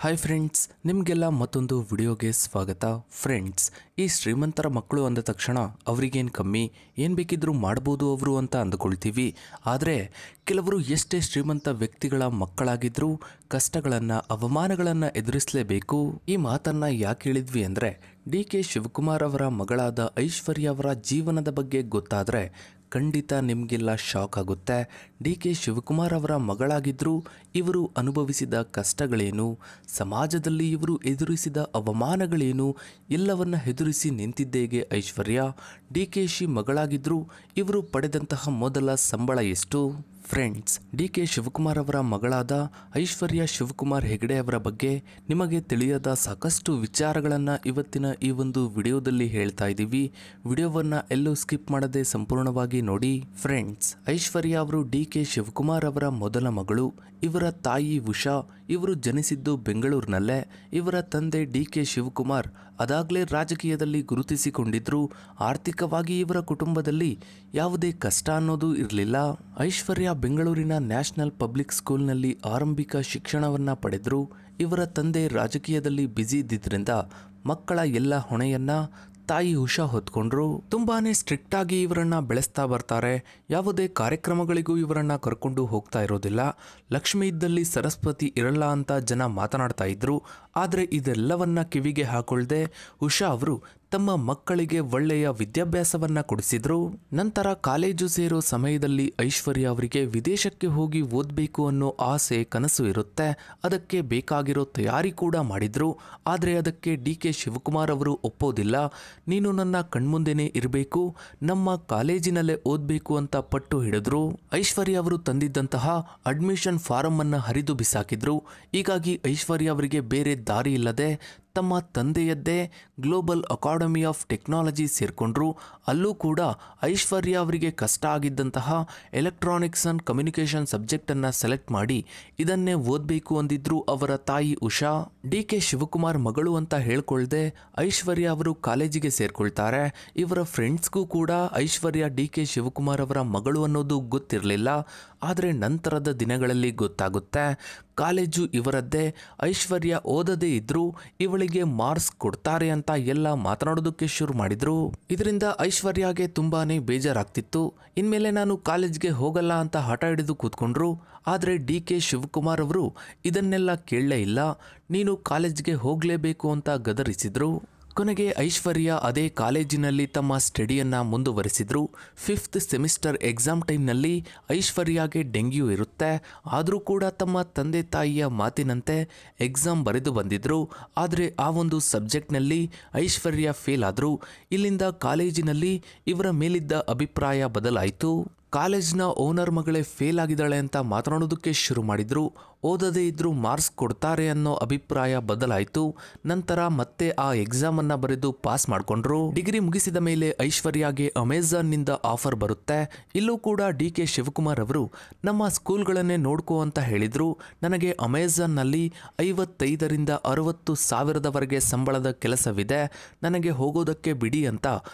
Hi friends, ನಿಮಗೆಲ್ಲ ಮತ್ತೊಂದು ವಿಡಿಯೋಗೆ ಸ್ವಾಗತ. ಫ್ರೆಂಡ್ಸ್, ಈ ಶ್ರೀಮಂತರ ಮಕ್ಕಳು ಅಂದ ತಕ್ಷಣ ಅವರಿಗೇನು ಕಮ್ಮಿ, ಏನು ಬೇಕಿದ್ರೂ ಮಾಡ್ಬೋದು ಅವರು ಅಂತ ಅಂದುಕೊಳ್ತೀವಿ. ಆದರೆ ಕೆಲವರು ಎಷ್ಟೇ ಶ್ರೀಮಂತ ವ್ಯಕ್ತಿಗಳ ಮಕ್ಕಳಾಗಿದ್ರೂ ಕಷ್ಟಗಳನ್ನು ಅವಮಾನಗಳನ್ನು ಎದುರಿಸಲೇಬೇಕು. ಈ ಮಾತನ್ನು ಯಾಕೆ ಹೇಳಿದ್ವಿ ಅಂದರೆ, ಡಿ.ಕೆ. ಶಿವಕುಮಾರ್ ಅವರ ಮಗಳಾದ ಐಶ್ವರ್ಯ ಅವರ ಜೀವನದ ಬಗ್ಗೆ ಗೊತ್ತಾದರೆ ಖಂಡಿತ ನಿಮಗೆಲ್ಲ ಶಾಕ್ ಆಗುತ್ತೆ. ಡಿ.ಕೆ. ಶಿವಕುಮಾರ್ ಅವರ ಮಗಳಾಗಿದ್ದರೂ ಇವರು ಅನುಭವಿಸಿದ ಕಷ್ಟಗಳೇನು, ಸಮಾಜದಲ್ಲಿ ಇವರು ಎದುರಿಸಿದ ಅವಮಾನಗಳೇನು, ಎಲ್ಲವನ್ನ ಎದುರಿಸಿ ನಿಂತಿದ್ದೇಗೆ ಐಶ್ವರ್ಯ. ಡಿ.ಕೆ.ಶಿ ಮಗಳಾಗಿದ್ದರೂ ಇವರು ಪಡೆದಂತಹ ಮೊದಲ ಸಂಬಳ ಎಷ್ಟು? ಫ್ರೆಂಡ್ಸ್, ಡಿ.ಕೆ. ಶಿವಕುಮಾರ್ ಅವರ ಮಗಳಾದ ಐಶ್ವರ್ಯ ಶಿವಕುಮಾರ್ ಹೆಗಡೆ ಅವರ ಬಗ್ಗೆ ನಿಮಗೆ ತಿಳಿಯದ ಸಾಕಷ್ಟು ವಿಚಾರಗಳನ್ನು ಇವತ್ತಿನ ಈ ಒಂದು ವಿಡಿಯೋದಲ್ಲಿ ಹೇಳ್ತಾ ಇದ್ದೀವಿ. ವಿಡಿಯೋವನ್ನು ಎಲ್ಲೂ ಸ್ಕಿಪ್ ಮಾಡದೆ ಸಂಪೂರ್ಣವಾಗಿ ನೋಡಿ. ಫ್ರೆಂಡ್ಸ್, ಐಶ್ವರ್ಯ ಅವರು ಡಿ.ಕೆ. ಶಿವಕುಮಾರ್ ಅವರ ಮೊದಲ ಮಗಳು. ಇವರ ತಾಯಿ ಉಷಾ. ಇವರು ಜನಿಸಿದ್ದು ಬೆಂಗಳೂರಿನಲ್ಲೇ. ಇವರ ತಂದೆ ಡಿ.ಕೆ. ಶಿವಕುಮಾರ್ ಅದಾಗಲೇ ರಾಜಕೀಯದಲ್ಲಿ ಗುರುತಿಸಿಕೊಂಡಿದ್ರು. ಆರ್ಥಿಕವಾಗಿ ಇವರ ಕುಟುಂಬದಲ್ಲಿ ಯಾವುದೇ ಕಷ್ಟ ಅನ್ನೋದು ಇರಲಿಲ್ಲ. ಐಶ್ವರ್ಯ ಬೆಂಗಳೂರಿನ ನ್ಯಾಷನಲ್ ಪಬ್ಲಿಕ್ ಸ್ಕೂಲ್ನಲ್ಲಿ ಆರಂಭಿಕ ಶಿಕ್ಷಣವನ್ನ ಪಡೆದ್ರು. ಇವರ ತಂದೆ ರಾಜಕೀಯದಲ್ಲಿ ಬ್ಯುಸಿ ಇದ್ದಿದ್ದರಿಂದ ಮಕ್ಕಳ ಎಲ್ಲ ಹೊಣೆಯನ್ನ ತಾಯಿ ಉಷಾ ಹೊತ್ಕೊಂಡ್ರು. ತುಂಬಾನೇ ಸ್ಟ್ರಿಕ್ಟ್ ಆಗಿ ಇವರನ್ನ ಬೆಳೆಸ್ತಾ ಬರ್ತಾರೆ. ಯಾವುದೇ ಕಾರ್ಯಕ್ರಮಗಳಿಗೂ ಇವರನ್ನ ಕರ್ಕೊಂಡು ಹೋಗ್ತಾ ಇರೋದಿಲ್ಲ. ಲಕ್ಷ್ಮಿ ಇದ್ದಲ್ಲಿ ಸರಸ್ವತಿ ಇರಲ್ಲ ಅಂತ ಜನ ಮಾತನಾಡ್ತಾ ಇದ್ರು. ಆದರೆ ಇದೆಲ್ಲವನ್ನ ಕಿವಿಗೆ ಹಾಕೊಳ್ದೆ ಉಷಾ ಅವರು ತಮ್ಮ ಮಕ್ಕಳಿಗೆ ಒಳ್ಳೆಯ ವಿದ್ಯಾಭ್ಯಾಸವನ್ನ ಕೊಡಿಸಿದ್ರು. ನಂತರ ಕಾಲೇಜು ಸೇರೋ ಸಮಯದಲ್ಲಿ ಐಶ್ವರ್ಯ ಅವರಿಗೆ ವಿದೇಶಕ್ಕೆ ಹೋಗಿ ಓದಬೇಕು ಅನ್ನೋ ಆಸೆ ಕನಸು ಇರುತ್ತೆ. ಅದಕ್ಕೆ ಬೇಕಾಗಿರೋ ತಯಾರಿ ಕೂಡ ಮಾಡಿದ್ರು. ಆದರೆ ಅದಕ್ಕೆ ಡಿ.ಕೆ. ಶಿವಕುಮಾರ್ ಅವರು ಒಪ್ಪೋದಿಲ್ಲ. ನೀನು ನನ್ನ ಕಣ್ಮುಂದೆನೇ ಇರಬೇಕು, ನಮ್ಮ ಕಾಲೇಜಿನಲ್ಲೇ ಓದಬೇಕು ಅಂತ ಪಟ್ಟು ಹಿಡಿದ್ರು. ಐಶ್ವರ್ಯ ಅವರು ತಂದಿದ್ದಂತಹ ಅಡ್ಮಿಷನ್ ಫಾರಂ ಅನ್ನ ಹರಿದು ಬಿಸಾಕಿದ್ರು. ಹೀಗಾಗಿ ಐಶ್ವರ್ಯ ಅವರಿಗೆ ಬೇರೆ ದಾರಿ ಇಲ್ಲದೆ ತಮ್ಮ ತಂದೆಯದ್ದೇ ಗ್ಲೋಬಲ್ ಅಕಾಡೆಮಿ ಆಫ್ ಟೆಕ್ನಾಲಜಿ ಸೇರ್ಕೊಂಡ್ರು. ಅಲ್ಲೂ ಕೂಡ ಐಶ್ವರ್ಯ ಅವರಿಗೆ ಕಷ್ಟ ಆಗಿದ್ದಂತಹ ಎಲೆಕ್ಟ್ರಾನಿಕ್ಸ್ ಅಂಡ್ ಕಮ್ಯುನಿಕೇಷನ್ ಸಬ್ಜೆಕ್ಟನ್ನು ಸೆಲೆಕ್ಟ್ ಮಾಡಿ ಇದನ್ನೇ ಓದಬೇಕು ಅಂದಿದ್ರು ಅವರ ತಾಯಿ ಉಷಾ. ಡಿ.ಕೆ. ಶಿವಕುಮಾರ್ ಮಗಳು ಅಂತ ಹೇಳ್ಕೊಳ್ದೆ ಐಶ್ವರ್ಯ ಅವರು ಕಾಲೇಜಿಗೆ ಸೇರ್ಕೊಳ್ತಾರೆ. ಇವರ ಫ್ರೆಂಡ್ಸ್ಗೂ ಕೂಡ ಐಶ್ವರ್ಯ ಡಿ.ಕೆ. ಶಿವಕುಮಾರ್ ಅವರ ಮಗಳು ಅನ್ನೋದು ಗೊತ್ತಿರಲಿಲ್ಲ. ಆದರೆ ನಂತರದ ದಿನಗಳಲ್ಲಿ ಗೊತ್ತಾಗುತ್ತೆ. ಕಾಲೇಜು ಇವರದ್ದೇ. ಐಶ್ವರ್ಯ ಓದದೇ ಇದ್ರು ಇವಳಿಗೆ ಮಾರ್ಕ್ಸ್ ಕೊಡ್ತಾರೆ ಅಂತ ಎಲ್ಲ ಮಾತನಾಡೋದಕ್ಕೆ ಶುರು ಮಾಡಿದ್ರು. ಇದರಿಂದ ಐಶ್ವರ್ಯಗೆ ತುಂಬಾನೇ ಬೇಜಾರಾಗ್ತಿತ್ತು. ಇನ್ಮೇಲೆ ನಾನು ಕಾಲೇಜ್ಗೆ ಹೋಗಲ್ಲ ಅಂತ ಹಠ ಹಿಡಿದು ಕೂತ್ಕೊಂಡ್ರು. ಆದರೆ ಡಿ.ಕೆ. ಶಿವಕುಮಾರ್ ಅವರು ಇದನ್ನೆಲ್ಲ ಕೇಳಲೇ ಇಲ್ಲ. ನೀನು ಕಾಲೇಜ್ಗೆ ಹೋಗಲೇಬೇಕು ಅಂತ ಗದರಿಸಿದ್ರು. ಕೊನೆಗೆ ಐಶ್ವರ್ಯ ಅದೇ ಕಾಲೇಜಿನಲ್ಲಿ ತಮ್ಮ ಸ್ಟಡಿಯನ್ನು ಮುಂದುವರಿಸಿದ್ರು. 5th ಸೆಮಿಸ್ಟರ್ ಎಕ್ಸಾಮ್ ಟೈಮ್ನಲ್ಲಿ ಐಶ್ವರ್ಯಗೆ ಡೆಂಗ್ಯೂ ಇರುತ್ತೆ. ಆದರೂ ಕೂಡ ತಮ್ಮ ತಂದೆ ತಾಯಿಯ ಮಾತಿನಂತೆ ಎಕ್ಸಾಮ್ ಬರೆದು ಬಂದಿದ್ರು. ಆದರೆ ಆ ಒಂದು ಸಬ್ಜೆಕ್ಟ್ನಲ್ಲಿ ಐಶ್ವರ್ಯ ಫೇಲ್ ಆದರು. ಇಲ್ಲಿಂದ ಕಾಲೇಜಿನಲ್ಲಿ ಇವರ ಮೇಲಿದ್ದ ಅಭಿಪ್ರಾಯ ಬದಲಾಯಿತು. ಕಾಲೇಜ್ನ ಓನರ್ ಮಗಳೇ ಫೇಲ್ ಆಗಿದ್ದಾಳೆ ಅಂತ ಮಾತನಾಡೋದಕ್ಕೆ ಶುರು ಮಾಡಿದ್ರು. ಓದದೇ ಇದ್ರೂ ಮಾರ್ಕ್ಸ್ ಕೊಡ್ತಾರೆ ಅನ್ನೋ ಅಭಿಪ್ರಾಯ ಬದಲಾಯಿತು. ನಂತರ ಮತ್ತೆ ಆ ಎಕ್ಸಾಮ್ ಅನ್ನ ಬರೆದು ಪಾಸ್ ಮಾಡಿಕೊಂಡ್ರು. ಡಿಗ್ರಿ ಮುಗಿಸಿದ ಮೇಲೆ ಐಶ್ವರ್ಯಗೆ ಅಮೆಜಾನ್ನಿಂದ ಆಫರ್ ಬರುತ್ತೆ. ಇಲ್ಲೂ ಕೂಡ ಡಿ.ಕೆ. ಶಿವಕುಮಾರ್ ಅವರು ನಮ್ಮ ಸ್ಕೂಲ್ಗಳನ್ನೇ ನೋಡ್ಕೋ ಅಂತ ಹೇಳಿದ್ರು. ನನಗೆ ಅಮೆಜಾನ್ನಲ್ಲಿ 55,000 to 60,000 ಸಂಬಳದ ಕೆಲಸವಿದೆ, ನನಗೆ ಹೋಗೋದಕ್ಕೆ ಬಿಡಿ ಅಂತ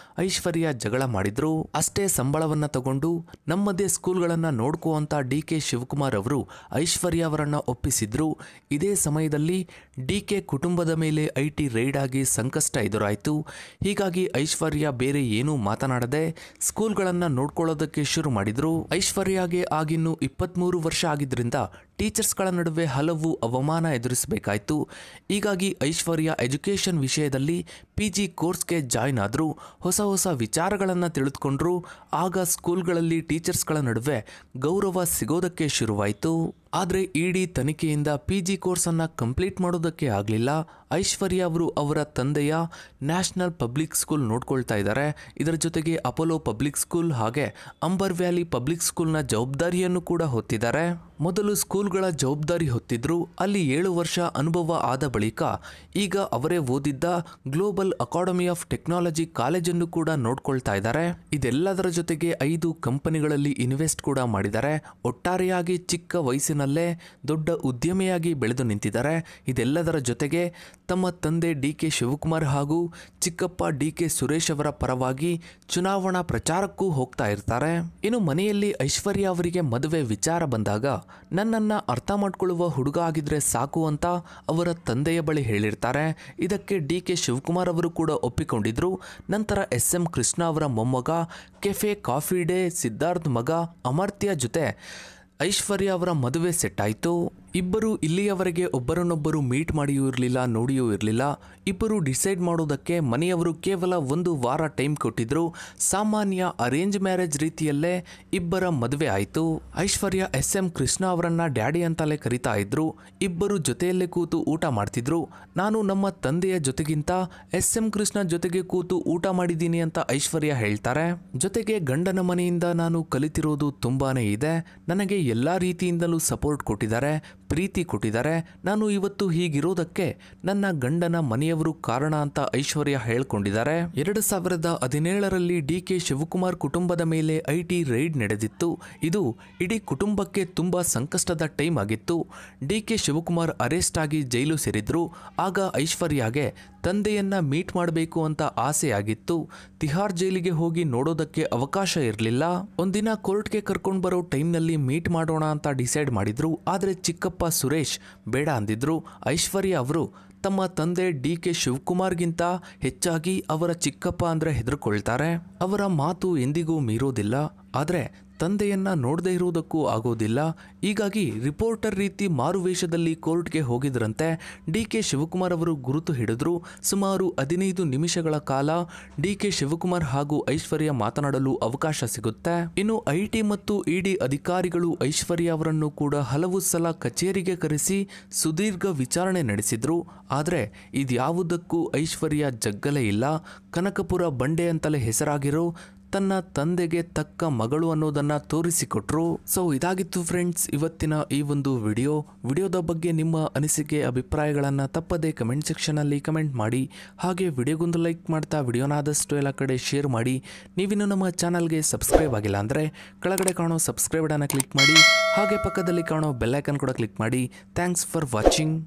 ಐಶ್ವರ್ಯ ಜಗಳ ಮಾಡಿದ್ರು. ಅಷ್ಟೇ ಸಂಬಳವನ್ನ ತಗೊಂಡು ನಮ್ಮದೇ ಸ್ಕೂಲ್ಗಳನ್ನು ನೋಡ್ಕೋ ಅಂತ ಡಿ.ಕೆ. ಶಿವಕುಮಾರ್ ಅವರು ಐಶ್ವರ್ಯ ಅವರನ್ನ ಒಪ್ಪಿಸಿದ್ರು. ಇದೇ ಸಮಯದಲ್ಲಿ ಡಿ.ಕೆ. ಕುಟುಂಬದ ಮೇಲೆ ಐಟಿ ರೈಡ್ ಆಗಿ ಸಂಕಷ್ಟ ಎದುರಾಯಿತು. ಹೀಗಾಗಿ ಐಶ್ವರ್ಯ ಬೇರೆ ಏನೂ ಮಾತನಾಡದೆ ಸ್ಕೂಲ್ಗಳನ್ನು ನೋಡ್ಕೊಳ್ಳೋದಕ್ಕೆ ಶುರು ಮಾಡಿದ್ರು. ಐಶ್ವರ್ಯಗೆ ಆಗಿನ್ನೂ 23 ವರ್ಷ ಆಗಿದ್ರಿಂದ ಟೀಚರ್ಸ್ಗಳ ನಡುವೆ ಹಲವು ಅವಮಾನ ಎದುರಿಸಬೇಕಾಯಿತು. ಹೀಗಾಗಿ ಐಶ್ವರ್ಯ ಎಜುಕೇಷನ್ ವಿಷಯದಲ್ಲಿ PG ಕೋರ್ಸ್ಗೆ ಜಾಯ್ನ್ ಆದರು. ಹೊಸ ಹೊಸ ವಿಚಾರಗಳನ್ನು ತಿಳಿದುಕೊಂಡ್ರು. ಆಗ ಸ್ಕೂಲ್ಗಳಲ್ಲಿ ಟೀಚರ್ಸ್ಗಳ ನಡುವೆ ಗೌರವ ಸಿಗೋದಕ್ಕೆ ಶುರುವಾಯಿತು. ಆದರೆ ಇಡಿ ತನಿಖೆಯಿಂದ PG ಕೋರ್ಸನ್ನು ಕಂಪ್ಲೀಟ್ ಮಾಡೋದಕ್ಕೆ ಆಗಲಿಲ್ಲ. ಐಶ್ವರ್ಯ ಅವರು ಅವರ ತಂದೆಯ ನ್ಯಾಷನಲ್ ಪಬ್ಲಿಕ್ ಸ್ಕೂಲ್ ನೋಡ್ಕೊಳ್ತಾ ಇದ್ದಾರೆ. ಇದರ ಜೊತೆಗೆ ಅಪೋಲೋ ಪಬ್ಲಿಕ್ ಸ್ಕೂಲ್ ಹಾಗೆ ಅಂಬರ್ ವ್ಯಾಲಿ ಪಬ್ಲಿಕ್ ಸ್ಕೂಲ್ನ ಜವಾಬ್ದಾರಿಯನ್ನು ಕೂಡ ಹೊತ್ತಿದ್ದಾರೆ. ಮೊದಲು ಸ್ಕೂಲ್ಗಳ ಜವಾಬ್ದಾರಿ ಹೊತ್ತಿದ್ರು. ಅಲ್ಲಿ 7 ವರ್ಷ ಅನುಭವ ಆದ ಬಳಿಕ ಈಗ ಅವರೇ ಓದಿದ್ದ ಗ್ಲೋಬಲ್ ಅಕಾಡೆಮಿ ಆಫ್ ಟೆಕ್ನಾಲಜಿ ಕಾಲೇಜನ್ನು ಕೂಡ ನೋಡ್ಕೊಳ್ತಾ ಇದ್ದಾರೆ. ಇದೆಲ್ಲದರ ಜೊತೆಗೆ 5 ಕಂಪನಿಗಳಲ್ಲಿ ಇನ್ವೆಸ್ಟ್ ಕೂಡ ಮಾಡಿದ್ದಾರೆ. ಒಟ್ಟಾರೆಯಾಗಿ ಚಿಕ್ಕ ವಯಸ್ಸಿನಲ್ಲೇ ದೊಡ್ಡ ಉದ್ಯಮಿಯಾಗಿ ಬೆಳೆದು ನಿಂತಿದ್ದಾರೆ. ಇದೆಲ್ಲದರ ಜೊತೆಗೆ ತಮ್ಮ ತಂದೆ ಡಿ.ಕೆ. ಶಿವಕುಮಾರ್ ಹಾಗೂ ಚಿಕ್ಕಪ್ಪ ಡಿ.ಕೆ. ಸುರೇಶ್ ಅವರ ಪರವಾಗಿ ಚುನಾವಣಾ ಪ್ರಚಾರಕ್ಕೂ ಹೋಗ್ತಾ ಇರ್ತಾರೆ. ಇನ್ನು ಮನೆಯಲ್ಲಿ ಐಶ್ವರ್ಯ ಅವರಿಗೆ ಮದುವೆ ವಿಚಾರ ಬಂದಾಗ ನನ್ನನ್ನು ಅರ್ಥ ಮಾಡ್ಕೊಳ್ಳುವ ಹುಡುಗ ಆಗಿದ್ರೆ ಸಾಕು ಅಂತ ಅವರ ತಂದೆಯ ಬಳಿ ಹೇಳಿರ್ತಾರೆ. ಇದಕ್ಕೆ ಡಿ.ಕೆ. ಶಿವಕುಮಾರ್ ಅವರು ಕೂಡ ಒಪ್ಪಿಕೊಂಡಿದ್ರು. ನಂತರ ಎಸ್.ಎಂ. ಕೃಷ್ಣ ಅವರ ಮೊಮ್ಮಗ ಕೆಫೆ ಕಾಫಿ ಡೇ ಸಿದ್ಧಾರ್ಥ್ ಮಗ ಅಮರ್ತ್ಯ ಜೊತೆ ಐಶ್ವರ್ಯ ಅವರ ಮದುವೆ ಸೆಟ್ ಆಯಿತು. ಇಬ್ಬರು ಇಲ್ಲಿಯವರೆಗೆ ಒಬ್ಬರನ್ನೊಬ್ಬರು ಮೀಟ್ ಮಾಡಿಯೂ ಇರಲಿಲ್ಲ, ನೋಡಿಯೂ ಇರಲಿಲ್ಲ. ಇಬ್ಬರು ಡಿಸೈಡ್ ಮಾಡೋದಕ್ಕೆ ಮನೆಯವರು ಕೇವಲ 1 ವಾರ ಟೈಮ್ ಕೊಟ್ಟಿದ್ರು. ಸಾಮಾನ್ಯ ಅರೇಂಜ್ ಮ್ಯಾರೇಜ್ ರೀತಿಯಲ್ಲೇ ಇಬ್ಬರ ಮದುವೆ ಆಯಿತು. ಐಶ್ವರ್ಯ ಎಸ್.ಎಂ. ಕೃಷ್ಣ ಅವರನ್ನ ಡ್ಯಾಡಿ ಅಂತಲೇ ಕರಿತಾ ಇದ್ರು. ಇಬ್ಬರು ಜೊತೆಯಲ್ಲೇ ಕೂತು ಊಟ ಮಾಡ್ತಿದ್ರು. ನಾನು ನಮ್ಮ ತಂದೆಯ ಜೊತೆಗಿಂತ ಎಸ್.ಎಂ. ಕೃಷ್ಣ ಜೊತೆಗೆ ಕೂತು ಊಟ ಮಾಡಿದ್ದೀನಿ ಅಂತ ಐಶ್ವರ್ಯ ಹೇಳ್ತಾರೆ. ಜೊತೆಗೆ ಗಂಡನ ಮನೆಯಿಂದ ನಾನು ಕಲಿತಿರೋದು ತುಂಬಾನೇ ಇದೆ. ನನಗೆ ಎಲ್ಲ ರೀತಿಯಿಂದಲೂ ಸಪೋರ್ಟ್ ಕೊಟ್ಟಿದ್ದಾರೆ, ಪ್ರೀತಿ ಕೊಟ್ಟಿದ್ದಾರೆ. ನಾನು ಇವತ್ತು ಹೀಗಿರೋದಕ್ಕೆ ನನ್ನ ಗಂಡನ ಮನೆಯವರು ಕಾರಣ ಅಂತ ಐಶ್ವರ್ಯ ಹೇಳ್ಕೊಂಡಿದ್ದಾರೆ. 2017ರಲ್ಲಿ ಡಿ.ಕೆ. ಶಿವಕುಮಾರ್ ಕುಟುಂಬದ ಮೇಲೆ ಐಟಿ ರೈಡ್ ನಡೆದಿತ್ತು. ಇದು ಇಡೀ ಕುಟುಂಬಕ್ಕೆ ತುಂಬಾ ಸಂಕಷ್ಟದ ಟೈಮ್ ಆಗಿತ್ತು. ಡಿ.ಕೆ. ಶಿವಕುಮಾರ್ ಅರೆಸ್ಟ್ ಆಗಿ ಜೈಲು ಸೇರಿದ್ರು. ಆಗ ಐಶ್ವರ್ಯಗೆ ತಂದೆಯನ್ನ ಮೀಟ್ ಮಾಡಬೇಕು ಅಂತ ಆಸೆಯಾಗಿತ್ತು. ತಿಹಾರ್ ಜೈಲಿಗೆ ಹೋಗಿ ನೋಡೋದಕ್ಕೆ ಅವಕಾಶ ಇರಲಿಲ್ಲ. ಒಂದಿನ ಕೋರ್ಟ್ಗೆ ಕರ್ಕೊಂಡು ಬರೋ ಟೈಮ್ನಲ್ಲಿ ಮೀಟ್ ಮಾಡೋಣ ಅಂತ ಡಿಸೈಡ್ ಮಾಡಿದ್ರು. ಆದರೆ ಚಿಕ್ಕಪ್ಪ ಸುರೇಶ್ ಬೇಡ ಅಂದಿದ್ರು. ಐಶ್ವರ್ಯ ಅವರು ತಮ್ಮ ತಂದೆ ಡಿ.ಕೆ. ಶಿವಕುಮಾರ್ಗಿಂತ ಹೆಚ್ಚಾಗಿ ಅವರ ಚಿಕ್ಕಪ್ಪ ಅಂದರೆ ಹೆದರ್ಕೊಳ್ತಾರೆ. ಅವರ ಮಾತು ಎಂದಿಗೂ ಮೀರೋದಿಲ್ಲ. ಆದರೆ ತಂದೆಯನ್ನ ನೋಡದೇ ಇರುವುದಕ್ಕೂ ಆಗೋದಿಲ್ಲ. ಹೀಗಾಗಿ ರಿಪೋರ್ಟರ್ ರೀತಿ ಮಾರುವೇಷದಲ್ಲಿ ಕೋರ್ಟ್ಗೆ ಹೋಗಿದ್ರಂತೆ. ಡಿ.ಕೆ. ಶಿವಕುಮಾರ್ ಅವರು ಗುರುತು ಹಿಡಿದ್ರು. ಸುಮಾರು 15 ನಿಮಿಷಗಳ ಕಾಲ ಡಿ.ಕೆ. ಶಿವಕುಮಾರ್ ಹಾಗೂ ಐಶ್ವರ್ಯ ಮಾತನಾಡಲು ಅವಕಾಶ ಸಿಗುತ್ತೆ. ಇನ್ನು ಐಟಿ ಮತ್ತು ಇಡಿ ಅಧಿಕಾರಿಗಳು ಐಶ್ವರ್ಯ ಅವರನ್ನು ಕೂಡ ಹಲವು ಸಲ ಕಚೇರಿಗೆ ಕರೆಸಿ ಸುದೀರ್ಘ ವಿಚಾರಣೆ ನಡೆಸಿದ್ರು. ಆದರೆ ಇದ್ಯಾವುದಕ್ಕೂ ಐಶ್ವರ್ಯ ಜಗ್ಗಲೇ ಇಲ್ಲ. ಕನಕಪುರ ಬಂಡೆ ಅಂತಲೇ ಹೆಸರಾಗಿರೋ ತನ್ನ ತಂದೆಗೆ ತಕ್ಕ ಮಗಳು ಅನ್ನೋದನ್ನ ತೋರಿಸಿಕೊಟ್ರು. ಸೊ ಇದಾಗಿತ್ತು ಫ್ರೆಂಡ್ಸ್ ಇವತ್ತಿನ ಈ ಒಂದು ವಿಡಿಯೋದ ಬಗ್ಗೆ ನಿಮ್ಮ ಅನಿಸಿಕೆ ಅಭಿಪ್ರಾಯಗಳನ್ನು ತಪ್ಪದೆ ಕಮೆಂಟ್ ಸೆಕ್ಷನಲ್ಲಿ ಕಮೆಂಟ್ ಮಾಡಿ. ಹಾಗೆ ವಿಡಿಯೋಗೊಂದು ಲೈಕ್ ಮಾಡ್ತಾ ವಿಡಿಯೋನಾದಷ್ಟು ಎಲ್ಲ ಕಡೆ ಶೇರ್ ಮಾಡಿ. ನೀವಿನ್ನು ನಮ್ಮ ಚಾನಲ್ಗೆ ಸಬ್ಸ್ಕ್ರೈಬ್ ಆಗಿಲ್ಲ ಅಂದರೆ ಕೆಳಗಡೆ ಕಾಣೋ ಸಬ್ಸ್ಕ್ರೈಬ್ ಬಟನ್ನ ಕ್ಲಿಕ್ ಮಾಡಿ. ಹಾಗೆ ಪಕ್ಕದಲ್ಲಿ ಕಾಣೋ ಬೆಲ್ ಐಕನ್ ಕೂಡ ಕ್ಲಿಕ್ ಮಾಡಿ. Thanks for watching.